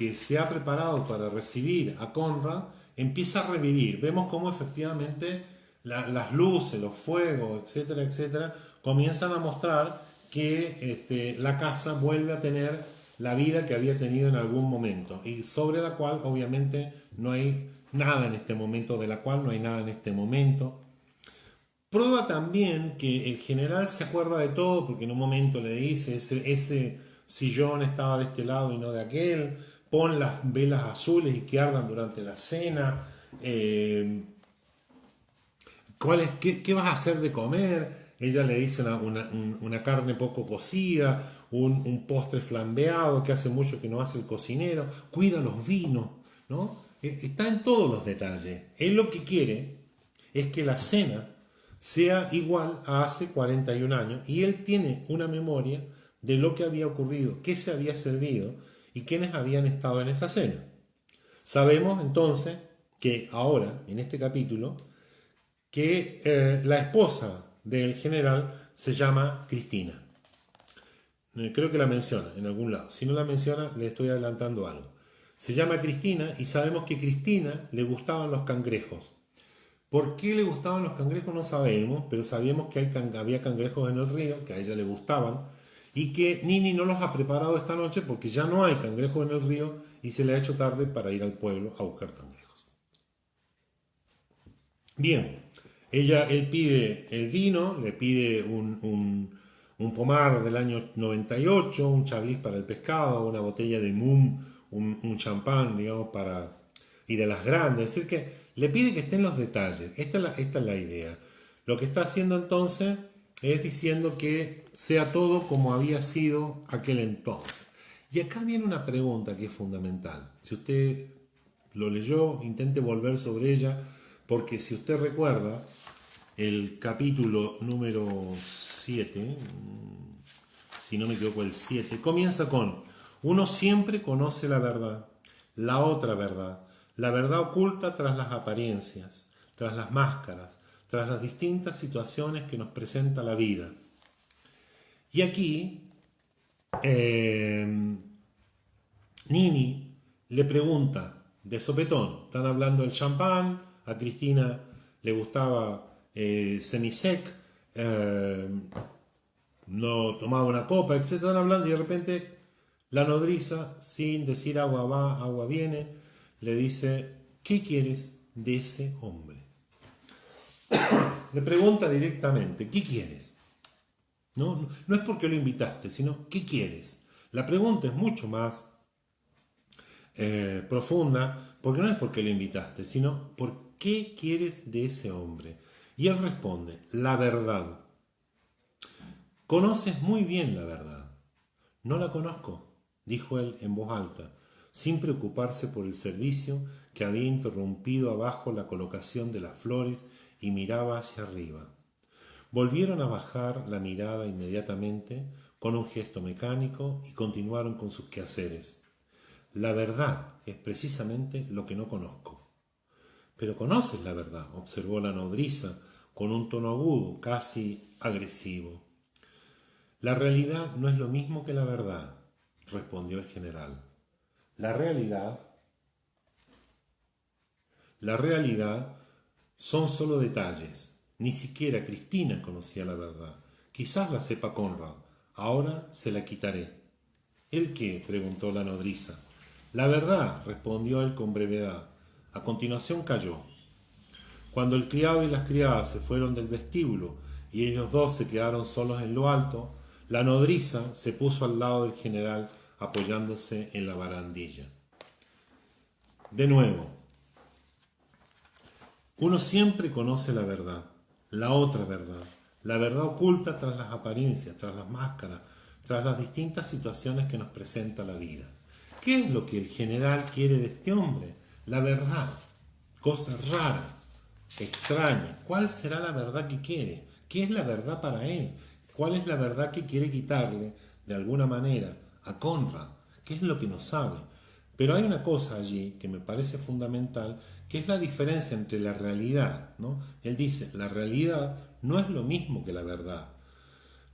que se ha preparado para recibir a Conrad empieza a revivir. Vemos cómo efectivamente las luces, los fuegos, etcétera, etcétera, comienzan a mostrar que la casa vuelve a tener la vida que había tenido en algún momento y sobre la cual obviamente no hay nada en este momento, de la cual no hay nada en este momento. Prueba también que el general se acuerda de todo porque en un momento le dice ese sillón estaba de este lado y no de aquel, pon las velas azules y que ardan durante la cena, ¿qué vas a hacer de comer? Ella le dice una carne poco cocida, un postre flambeado que hace mucho que no hace el cocinero, cuida los vinos, ¿no? Está en todos los detalles. Él lo que quiere es que la cena sea igual a hace 41 años y él tiene una memoria de lo que había ocurrido, qué se había servido y quiénes habían estado en esa cena. Sabemos entonces que ahora, en este capítulo, que la esposa del general se llama Cristina. Creo que la menciona en algún lado. Si no la menciona, le estoy adelantando algo. Se llama Cristina y sabemos que a Cristina le gustaban los cangrejos. ¿Por qué le gustaban los cangrejos? No sabemos, pero sabíamos que había cangrejos en el río, que a ella le gustaban, y que Nini no los ha preparado esta noche porque ya no hay cangrejos en el río y se le ha hecho tarde para ir al pueblo a buscar cangrejos. Bien, él pide el vino, le pide un pomar del año 98, un chablis para el pescado, una botella de mum, un champán, digamos, y de las grandes. Es decir, que le pide que estén los detalles. Esta es la idea. Lo que está haciendo entonces es diciendo que sea todo como había sido aquel entonces. Y acá viene una pregunta que es fundamental. Si usted lo leyó, intente volver sobre ella, porque si usted recuerda, el capítulo número 7, si no me equivoco, el 7, comienza con: uno siempre conoce la verdad, la otra verdad, la verdad oculta tras las apariencias, tras las máscaras, tras las distintas situaciones que nos presenta la vida. Y aquí Nini le pregunta de sopetón, están hablando del champán, a Cristina le gustaba semisec, no tomaba una copa, etc. Están hablando y de repente la nodriza, sin decir agua va, agua viene, le dice: ¿qué quieres de ese hombre? Le pregunta directamente: ¿qué quieres? No es porque lo invitaste, sino ¿qué quieres? La pregunta es mucho más profunda, porque no es porque lo invitaste, sino ¿por qué quieres de ese hombre? Y él responde: la verdad. Conoces muy bien la verdad. No la conozco, dijo él en voz alta, sin preocuparse por el servicio que había interrumpido abajo la colocación de las flores, y miraba hacia arriba. Volvieron a bajar la mirada inmediatamente con un gesto mecánico y continuaron con sus quehaceres. La verdad es precisamente lo que no conozco. Pero conoces la verdad, observó la nodriza con un tono agudo, casi agresivo. La realidad no es lo mismo que la verdad, respondió el general. La realidad son solo detalles. Ni siquiera Cristina conocía la verdad. Quizás la sepa Conrad. Ahora se la quitaré. ¿El qué?, preguntó la nodriza. La verdad, respondió él con brevedad. A continuación calló. Cuando el criado y las criadas se fueron del vestíbulo y ellos dos se quedaron solos en lo alto, la nodriza se puso al lado del general apoyándose en la barandilla. De nuevo, uno siempre conoce la verdad, la otra verdad, la verdad oculta tras las apariencias, tras las máscaras, tras las distintas situaciones que nos presenta la vida. ¿Qué es lo que el general quiere de este hombre? La verdad, cosa rara, extraña. ¿Cuál será la verdad que quiere? ¿Qué es la verdad para él? ¿Cuál es la verdad que quiere quitarle, de alguna manera, a Conrad? ¿Qué es lo que no sabe? Pero hay una cosa allí que me parece fundamental, que es la diferencia entre la realidad, ¿no? Él dice: la realidad no es lo mismo que la verdad.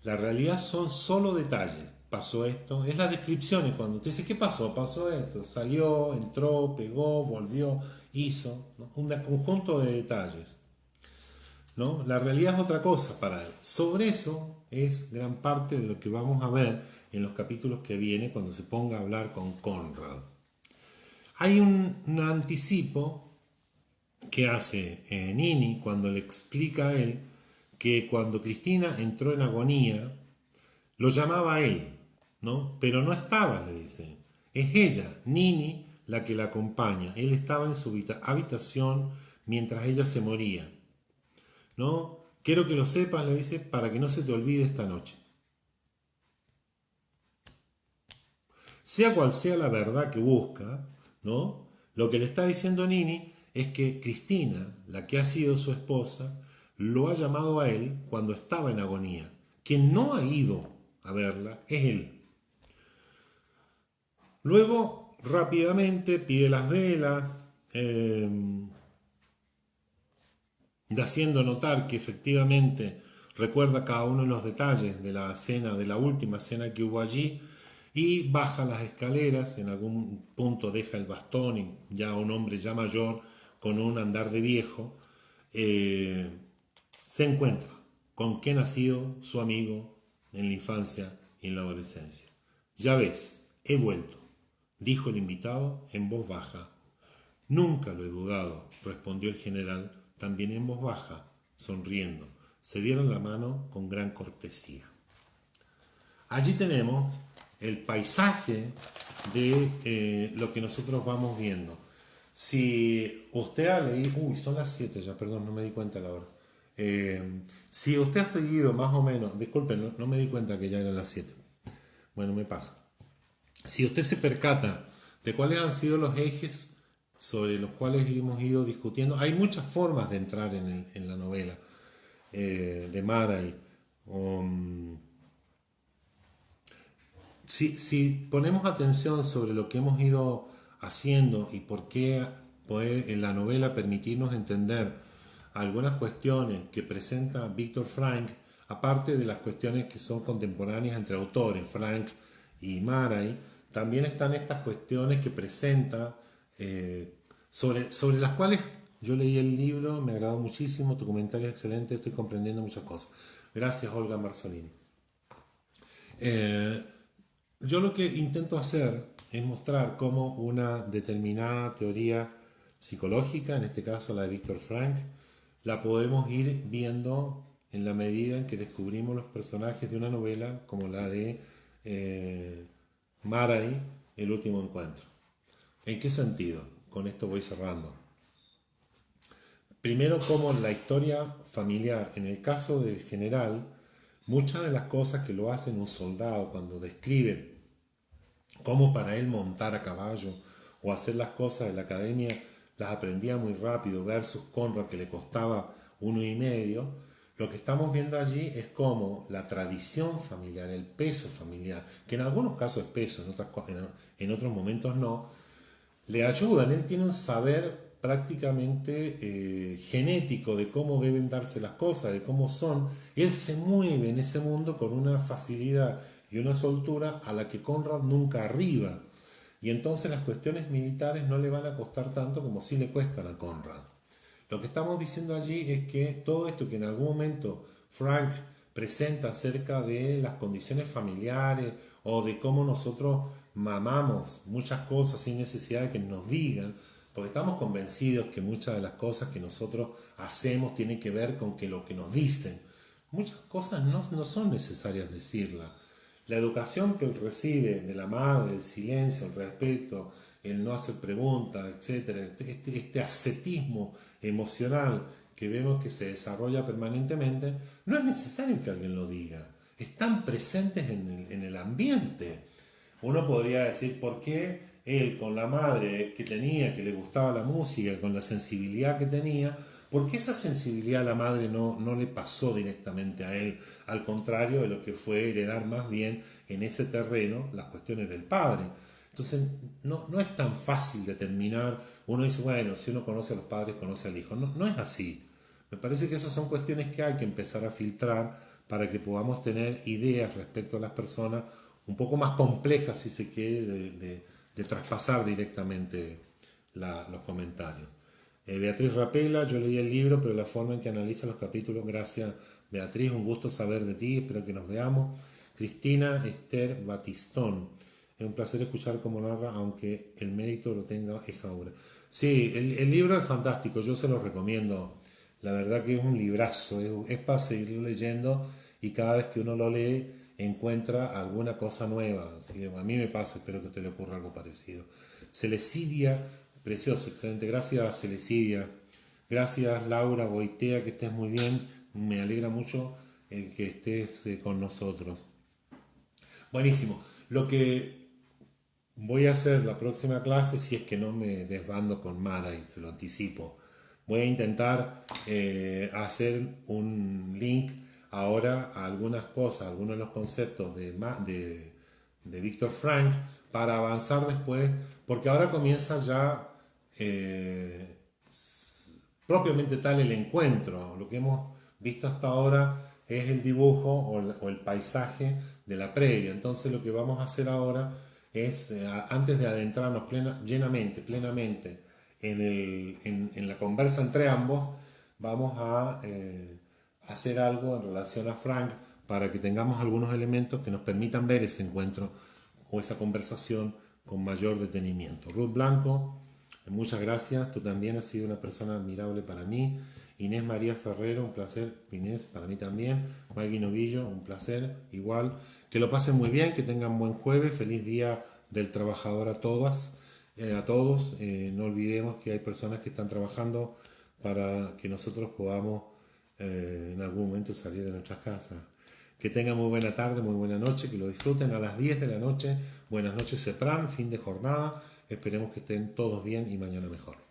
La realidad son solo detalles. pasó esto, es las descripciones, cuando te dice, ¿qué pasó? Pasó esto, salió, entró, pegó, volvió, hizo, ¿no? Un conjunto de detalles, ¿no? La realidad es otra cosa para él. Sobre eso es gran parte de lo que vamos a ver en los capítulos que vienen cuando se ponga a hablar con Conrad. Hay un anticipo que hace Nini cuando le explica a él que cuando Cristina entró en agonía, lo llamaba a él, ¿no? Pero no estaba, le dice. Es ella, Nini, la que la acompaña. Él estaba en su habitación mientras ella se moría, ¿no? Quiero que lo sepas, le dice, para que no se te olvide esta noche. Sea cual sea la verdad que busca, ¿no? Lo que le está diciendo Nini es que Cristina, la que ha sido su esposa, lo ha llamado a él cuando estaba en agonía. Quien no ha ido a verla es él. Luego, rápidamente, pide las velas, haciendo notar que efectivamente recuerda cada uno de los detalles de la cena, de la última cena que hubo allí, y baja las escaleras, en algún punto deja el bastón y ya un hombre ya mayor con un andar de viejo, se encuentra con quien ha sido su amigo en la infancia y en la adolescencia. Ya ves, he vuelto, dijo el invitado en voz baja. Nunca lo he dudado, respondió el general, también en voz baja, sonriendo. Se dieron la mano con gran cortesía. Allí tenemos el paisaje de lo que nosotros vamos viendo. Si usted ha leído... Uy, son las 7 ya, perdón, no me di cuenta la hora. Si usted ha seguido más o menos... Disculpen, no me di cuenta que ya eran las 7. Bueno, me pasa. Si usted se percata de cuáles han sido los ejes sobre los cuales hemos ido discutiendo, hay muchas formas de entrar en la novela de Maray. Si ponemos atención sobre lo que hemos ido haciendo y por qué puede en la novela permitirnos entender algunas cuestiones que presenta Víctor Frank, aparte de las cuestiones que son contemporáneas entre autores, Frank y Maray, también están estas cuestiones que presenta sobre las cuales yo leí el libro, me agradó muchísimo, tu comentario es excelente, estoy comprendiendo muchas cosas. Gracias, Olga Marzolini. Yo lo que intento hacer es mostrar cómo una determinada teoría psicológica, en este caso la de Víctor Frank, la podemos ir viendo en la medida en que descubrimos los personajes de una novela como la de Maray, El último encuentro. ¿En qué sentido? Con esto voy cerrando. Primero, como la historia familiar, en el caso del general, muchas de las cosas que lo hacen un soldado cuando describe cómo para él montar a caballo o hacer las cosas de la academia las aprendía muy rápido versus Conrad que le costaba 1,5, lo que estamos viendo allí es cómo la tradición familiar, el peso familiar, que en algunos casos es peso, en otros momentos no, le ayudan. Él tiene un saber prácticamente genético de cómo deben darse las cosas, de cómo son. Él se mueve en ese mundo con una facilidad y una soltura a la que Conrad nunca arriba. Y entonces las cuestiones militares no le van a costar tanto como sí le cuestan a Conrad. Lo que estamos diciendo allí es que todo esto que en algún momento Frank presenta acerca de las condiciones familiares o de cómo nosotros mamamos muchas cosas sin necesidad de que nos digan, porque estamos convencidos que muchas de las cosas que nosotros hacemos tienen que ver con que lo que nos dicen. Muchas cosas no son necesarias decirlas. La educación que él recibe de la madre, el silencio, el respeto, el no hacer preguntas, etc., este ascetismo emocional que vemos que se desarrolla permanentemente, no es necesario que alguien lo diga. Están presentes en el ambiente. Uno podría decir, ¿por qué él con la madre que tenía, que le gustaba la música, con la sensibilidad que tenía, por qué esa sensibilidad a la madre no le pasó directamente a él? Al contrario de lo que fue heredar más bien en ese terreno las cuestiones del padre. Entonces no es tan fácil determinar. Uno dice, bueno, si uno conoce a los padres, conoce al hijo. No es así. Me parece que esas son cuestiones que hay que empezar a filtrar para que podamos tener ideas respecto a las personas un poco más compleja, si se quiere, de traspasar directamente los comentarios. Beatriz Rapela, yo leí el libro, pero la forma en que analiza los capítulos, gracias Beatriz, un gusto saber de ti, espero que nos veamos. Cristina Esther Batistón, es un placer escuchar cómo narra, aunque el mérito lo tenga esa obra. Sí, el libro es fantástico, yo se lo recomiendo, la verdad que es un librazo, es para seguir leyendo y cada vez que uno lo lee encuentra alguna cosa nueva. Así que a mí me pasa, espero que a usted le ocurra algo parecido. Celecidia, precioso, excelente. Gracias, Celecidia. Gracias, Laura Boitea, que estés muy bien. Me alegra mucho que estés con nosotros. Buenísimo. Lo que voy a hacer la próxima clase, si es que no me desbando con Mara y se lo anticipo, voy a intentar hacer un link ahora a algunas cosas, algunos de los conceptos de Víctor Frank para avanzar después, porque ahora comienza ya propiamente tal el encuentro. Lo que hemos visto hasta ahora es el dibujo o el paisaje de la previa. Entonces lo que vamos a hacer ahora es, antes de adentrarnos plenamente en la conversa entre ambos, vamos a hacer algo en relación a Frank para que tengamos algunos elementos que nos permitan ver ese encuentro o esa conversación con mayor detenimiento. Ruth Blanco, muchas gracias, tú también has sido una persona admirable para mí. Inés María Ferrero, un placer. Inés, para mí también. Maggie Novillo, un placer, igual. Que lo pasen muy bien, que tengan buen jueves, feliz día del trabajador a todas, a todos. No olvidemos que hay personas que están trabajando para que nosotros podamos en algún momento salir de nuestras casas. Que tengan muy buena tarde, muy buena noche, que lo disfruten a las 10 de la noche. Buenas noches, Sepran, fin de jornada. Esperemos que estén todos bien y mañana mejor.